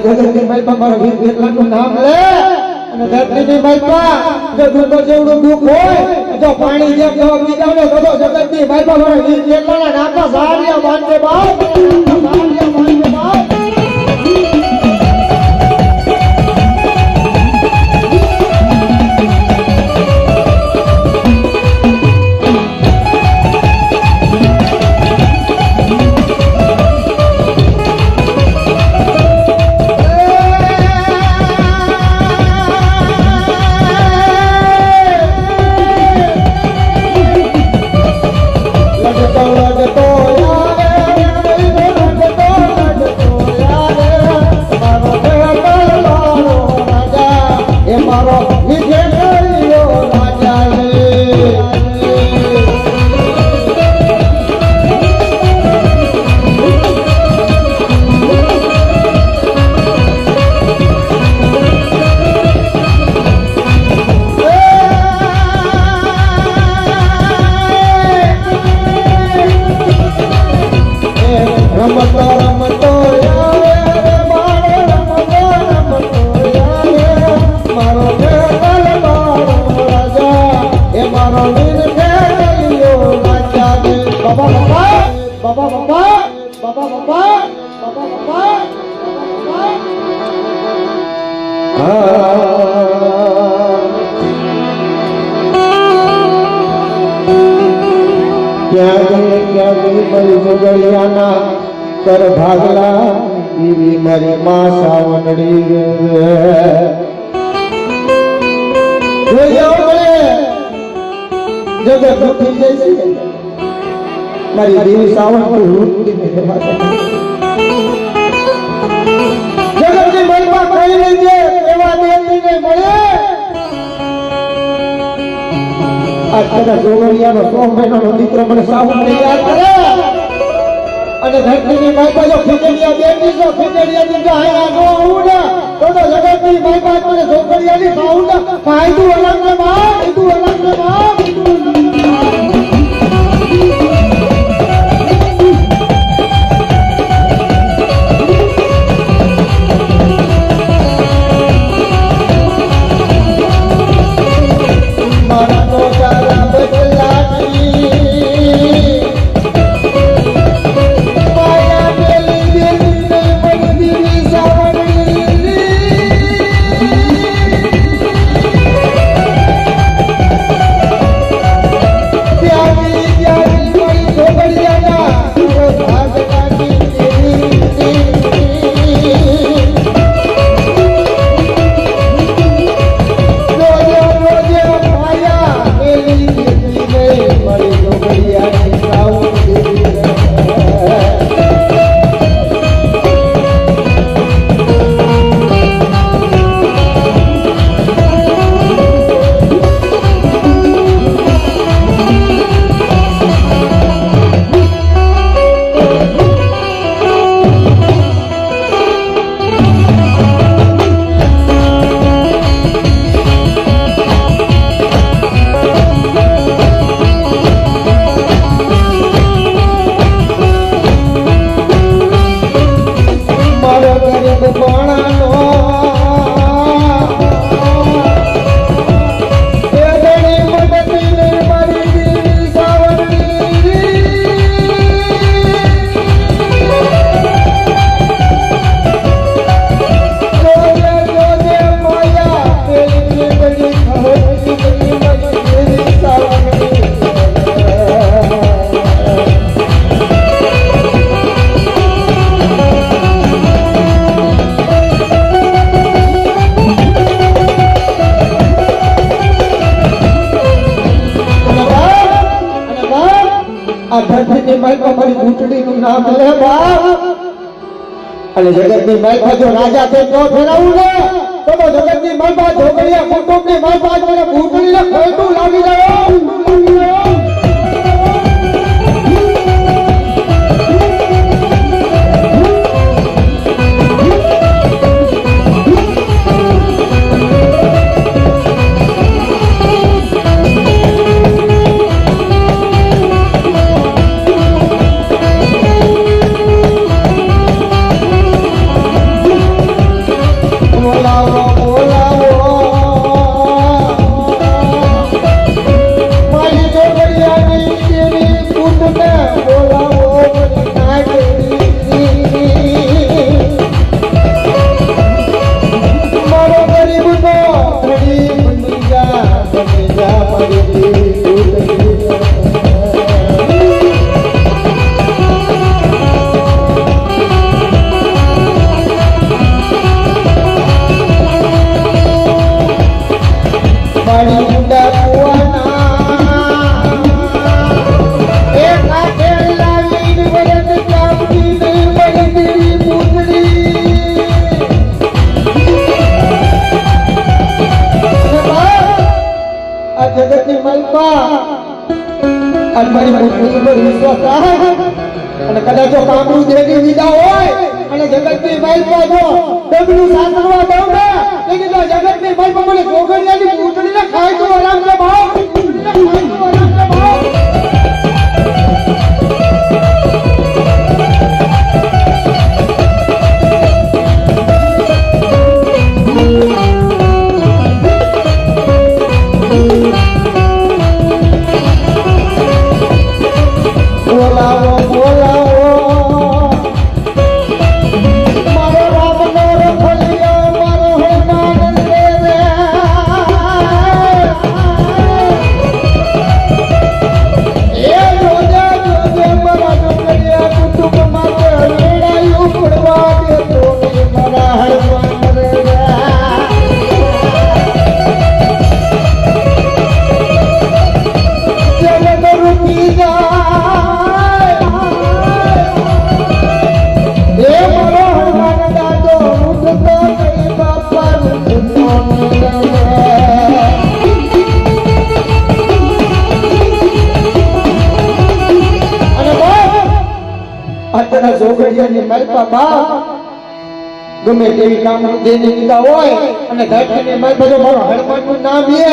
જગતની માલપા મારા વીર કેટલાનું નામ લે અને ધરતીની માલપા જો દુઃખ જેવડું દુઃખ હોય જો પાણી જેમ જવાબ નીકળે તો જગતની માલપા મારા વીર કેટલાના નામના સારિયા બાંધે બાપ સારિયા બાંધે બાપ कर भागला दीवी मरी मां सावनड़ी जगत दुखी जैसी मारी देवी सावन को लूटती मेरे माता जगत की महिमा कही लीजिए सेवा देती नहीं મળે आज कदा जोगड़ियाનો 100 મહિનાનો દીકરો મને સાવન ને યાદ કરે અને ધરતીની માતા જો ખીચડીયા બેઠી છો ખીચડીયાની જો હાયા નો આવું ને તો જગતની માતા મને જોગડિયાની ખાવું ને કાયદું અલગ ને માં કાયદું અલગ ને માં મારા તો તારા બદલાતી ધરતીની માલપા મારી ઘૂંટડીનું નામ લે બાપ અને જગતની માલપા જો રાજા તે તો ફેરાવું ને તો જગતની માલપા જોગડિયા કુટુંબની માલપા મને ઘૂંટડીને ખોટું લાગી ગયો વાડી ઊંડા કુવાના એ કાઠે લાવીને વરદ ચાપડી ને વરદની પૂતળી આ જગતની મલકા આ મારી પૂતળી પર વિશ્વાસ રાખે અને કદાચ જો કામરૂ દેવી વિદા હોય અને જગતની મલકા જો ડબલું સાંભળવા દઉં ને કે જો જગતની મલકા મને ગોગળિયાની પૂતળીને ખાય તો આરામ છે ભાવ પૂતળીને ખાય તો આરામ છે ભાવ બોલાવો બોલાવો મારો રામનો રખલિયો મારો હનુમાન રે એ જોજે જોજે મારા ડુંગરિયા કુટુંબ માટે વેડાયું પડવા દેતો ને મારા હનુમાન રે જગત રૂકી જા અત્યારના જોગડિયાની મલપા બા ગમે તેવી કામ દેની લીધા હોય અને ધરતીની મલપા જો મારો હનુમાનનું નામ લે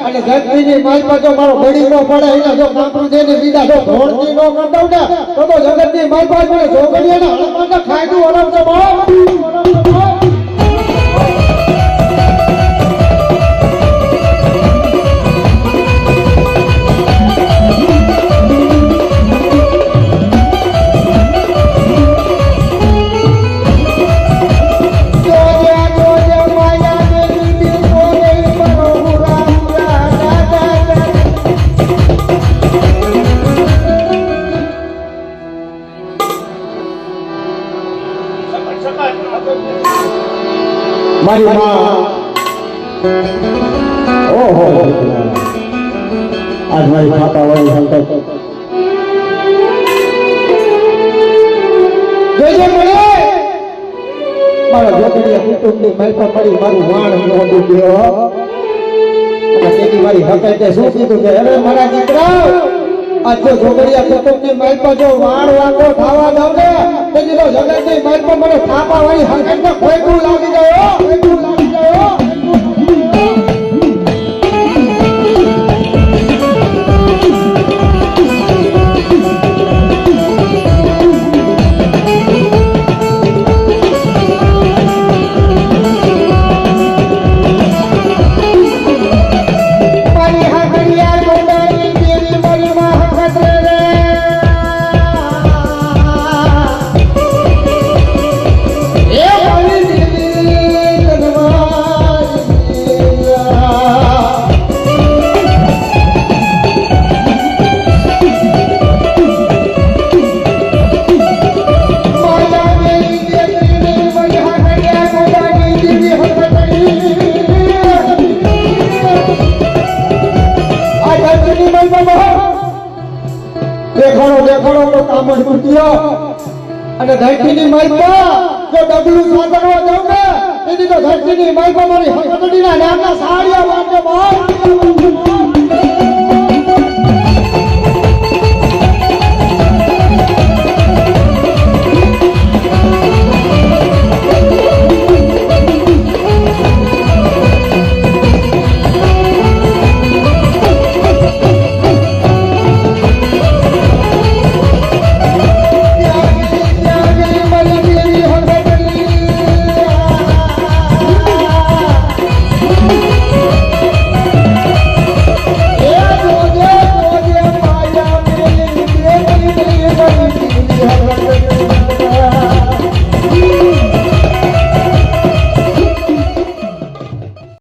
અને ધરતીની મલપા જો મારો બળી નો પડે એને જો કામ દેની લીધા જો ધોળતી નો કરતા ને તો જગતની મલપા મને જોગડિયાના હનુમાનને ખાયતું ઓળખતો બહુ મારી માં ઓહો આજ મારી માતા વાળી સંકલ્પ જોજે મળે મારા જોગડિયા કુટુંબની મલપા પડી મારું વાણ નહોતું ગયો અને તેની મારી હકતે શું કીધું કે હવે મારા દીકરા આજ જો જોગડિયા કુટુંબની મલપા જો વાણ વાંકો ખાવા દઉં ને તેની તો જગતની મલપા મને થાપા વાળી હકતે ખોટું લાગી ગયો ખોટું લાગી ગયો દેખાડો તો કામણ કુટિયો અને ધરતીની મલપા જો ડબલું સાધનવા જાવ ને તેથી તો ધરતીની મલપા મારી હકડીના નામના સાડિયા વાંચે